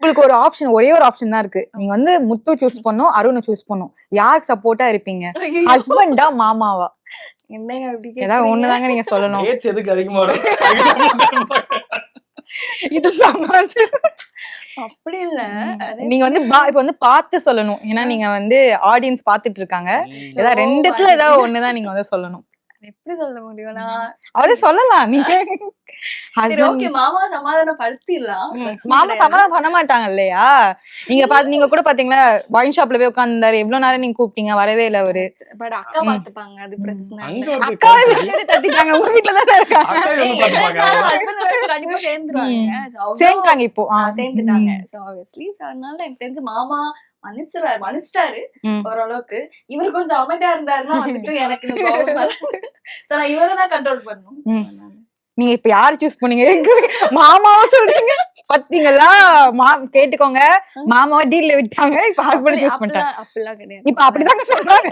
உங்களுக்கு ஒரு ஆப்ஷன், ஒரே ஒரு ஆப்ஷன் தான் இருக்கு. நீங்க வந்து முத்து சூஸ் பண்ணும், அருண் சூஸ் பண்ணும். யாருக்கு சப்போர்ட்டா இருப்பீங்க? ஹஸ்பண்டா மாமாவா? என்னங்க அப்படி ஏதாவது கேக்குறீங்க? ஒண்ணுதாங்க நீங்க சொல்லணும். ரேட்ஸ் எதுக்கு அதிகமா வரும்? இது சமாளிச்சு அப்படி இல்ல. அது நீங்க வந்து இப்ப வந்து பார்த்து சொல்லணும். ஏன்னா நீங்க வந்து ஆடியன்ஸ் பாத்துட்டு இருக்காங்க. ஏதாவது ரெண்டுத்துல ஏதாவது ஒண்ணுதான் நீங்க வந்து சொல்லணும். எப்படி சொல்ல முடியும்? நான் அவரே சொல்லலாம். நீங்க சரி ஓகே, மாமா சமாதானப்படுத்திடலாம். மாமா சமாதானம் பண்ண மாட்டாங்க இல்லையா? நீங்க கூட பாத்தீங்களா, ஒயின் ஷாப்ல போய் உட்கார்ந்தாரு. எவ்வளவு நேரம் நீங்க கூப்பிட்டீங்க, வரவே இல்ல அவரு. பட் அக்கா பாத்துப்பாங்க, அது பிரச்சனை அங்க இல்ல. ஒரு அக்காவை வீட்டுல தட்டிட்டாங்க. உங்க வீட்டுல தானே இருக்காங்க. அக்கா ஏய், இவங்க பாத்துப்பாங்க. என்னன்னா husband wife கண்டிப்பா சேர்ந்துருவாங்க. So, அவ்வளவு சேர்ந்தாங்க இப்போ. சேர்ந்துட்டாங்க. So, obviously, so, அதனால எனக்கு தெரிஞ்சு மாமா மன்னிச்சிட்டாரு ஓரளவுக்கு. இவர் கொஞ்சம் அமைதியா இருந்தாருன்னா வந்துட்டு எனக்கு இந்த ப்ராப்ளம் வராது. So, நான் இவரை தான் கண்ட்ரோல் பண்ணணும். So, அதனால. நீங்க இப்ப யாரு சூஸ் பண்ணீங்க? மாமாவா சொல்றீங்க? பாத்தீங்களா? கேட்டுக்கோங்க. மாமாவை டீல்ல விட்டாங்க. இப்ப ஹஸ்பண்ட் சூஸ் பண்ணிட்டாங்க. அப்படிலாம் கிடையாது. இப்ப அப்படிதாங்க சொல்றாங்க.